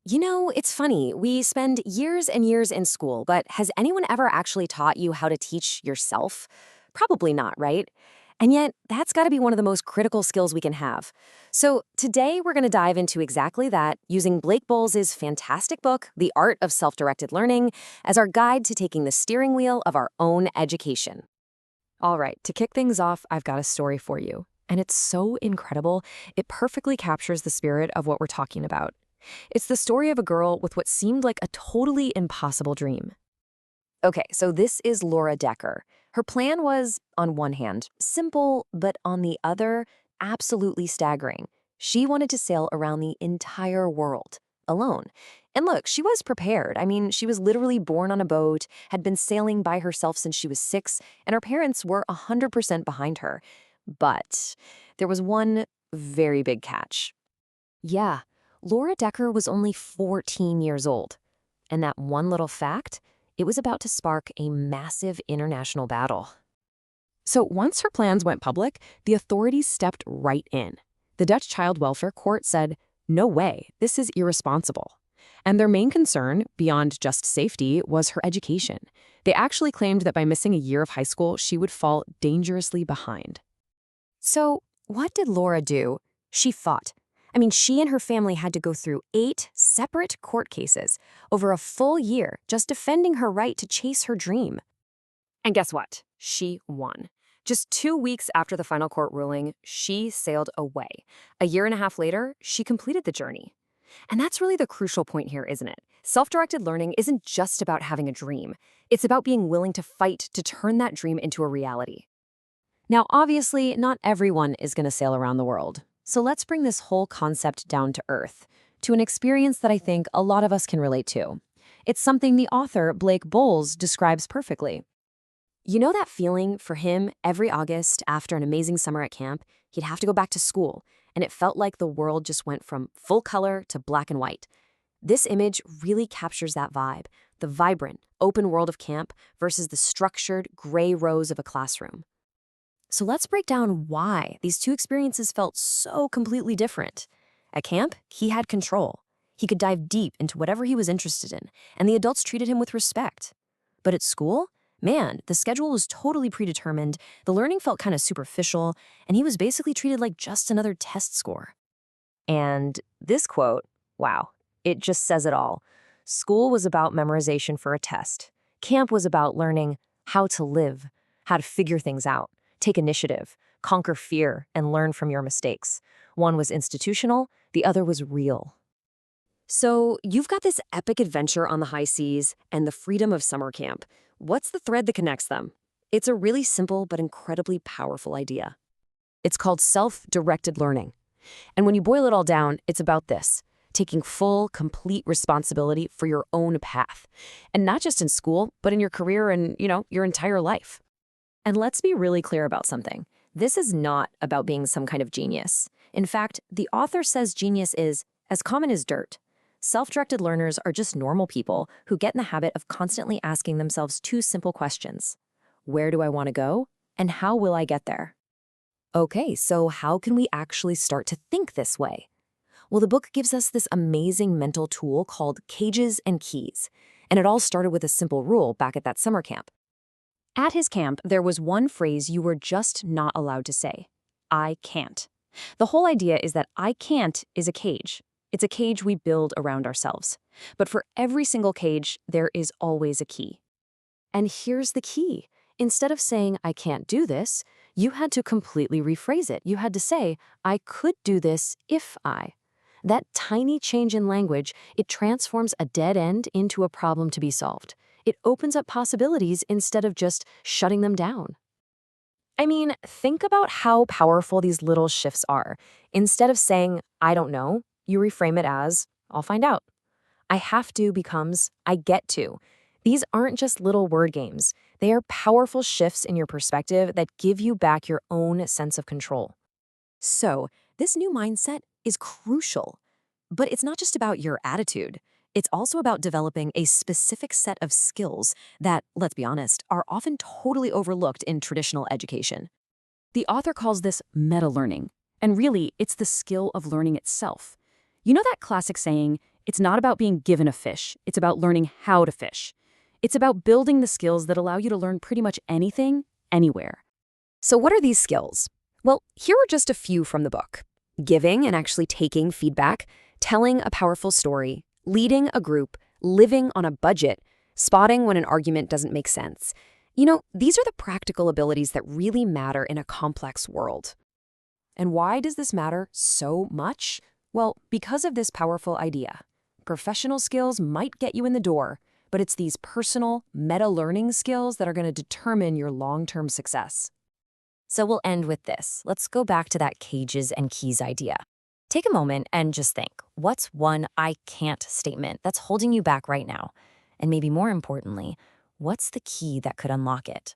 It's funny. We spend years and years in school, but has anyone ever actually taught you how to teach yourself? Probably not, right? And yet, that's got to be one of the most critical skills we can have. So, today we're going to dive into exactly that using Blake Boles' fantastic book, The Art of Self-Directed Learning, as our guide to taking the steering wheel of our own education. All right, to kick things off, I've got a story for you. And it's so incredible, it perfectly captures the spirit of what we're talking about. It's the story of a girl with what seemed like a totally impossible dream. Okay, so this is Laura Decker. Her plan was, on one hand, simple, but on the other, absolutely staggering. She wanted to sail around the entire world, alone. And look, she was prepared. I mean, she was literally born on a boat, had been sailing by herself since she was 6, and her parents were 100% behind her. But there was one very big catch. Yeah, Laura Decker was only 14 years old. And that one little fact, it was about to spark a massive international battle. So once her plans went public, the authorities stepped right in. The Dutch Child Welfare Court said, "No way, this is irresponsible." And their main concern, beyond just safety, was her education. They actually claimed that by missing a year of high school, she would fall dangerously behind. So what did Laura do? She fought. I mean, she and her family had to go through 8 separate court cases over a full year just defending her right to chase her dream. And guess what? She won. Just 2 weeks after the final court ruling, she sailed away. A year and a half later, she completed the journey. And that's really the crucial point here, isn't it? Self-directed learning isn't just about having a dream. It's about being willing to fight to turn that dream into a reality. Now, obviously, not everyone is going to sail around the world. So let's bring this whole concept down to earth, to an experience that I think a lot of us can relate to. It's something the author, Blake Boles, describes perfectly. You know that feeling for him every August after an amazing summer at camp? He'd have to go back to school, and it felt like the world just went from full color to black and white. This image really captures that vibe, the vibrant, open world of camp versus the structured, gray rows of a classroom. So let's break down why these two experiences felt so completely different. At camp, he had control. He could dive deep into whatever he was interested in, and the adults treated him with respect. But at school, man, the schedule was totally predetermined, the learning felt kind of superficial, and he was basically treated like just another test score. And this quote, wow, it just says it all. School was about memorization for a test. Camp was about learning how to live, how to figure things out. Take initiative, conquer fear, and learn from your mistakes. One was institutional, the other was real. So you've got this epic adventure on the high seas and the freedom of summer camp. What's the thread that connects them? It's a really simple but incredibly powerful idea. It's called self-directed learning. And when you boil it all down, it's about this: taking full, complete responsibility for your own path. And not just in school, but in your career and, your entire life. And let's be really clear about something. This is not about being some kind of genius. In fact, the author says genius is as common as dirt. Self-directed learners are just normal people who get in the habit of constantly asking themselves 2 simple questions. Where do I want to go? And how will I get there? Okay, so how can we actually start to think this way? Well, the book gives us this amazing mental tool called cages and keys. And it all started with a simple rule back at that summer camp. At his camp, there was one phrase you were just not allowed to say: I can't. The whole idea is that I can't is a cage. It's a cage we build around ourselves. But for every single cage, there is always a key. And here's the key. Instead of saying, I can't do this, you had to completely rephrase it. You had to say, I could do this if I. That tiny change in language, it transforms a dead end into a problem to be solved. It opens up possibilities instead of just shutting them down. I mean, think about how powerful these little shifts are. Instead of saying, I don't know, you reframe it as, I'll find out. I have to becomes, I get to. These aren't just little word games. They are powerful shifts in your perspective that give you back your own sense of control. So, this new mindset is crucial. But it's not just about your attitude. It's also about developing a specific set of skills that, let's be honest, are often totally overlooked in traditional education. The author calls this meta-learning, and really, it's the skill of learning itself. You know that classic saying, It's not about being given a fish. It's about learning how to fish. It's about building the skills that allow you to learn pretty much anything, anywhere. So what are these skills? Well, here are just a few from the book. Giving and actually taking feedback, telling a powerful story, leading a group, living on a budget, spotting when an argument doesn't make sense. These are the practical abilities that really matter in a complex world. And why does this matter so much? Well, because of this powerful idea. Professional skills might get you in the door, but it's these personal, meta-learning skills that are going to determine your long-term success. So we'll end with this. Let's go back to that cages and keys idea. Take a moment and just think, what's one "I can't" statement that's holding you back right now? And maybe more importantly, what's the key that could unlock it?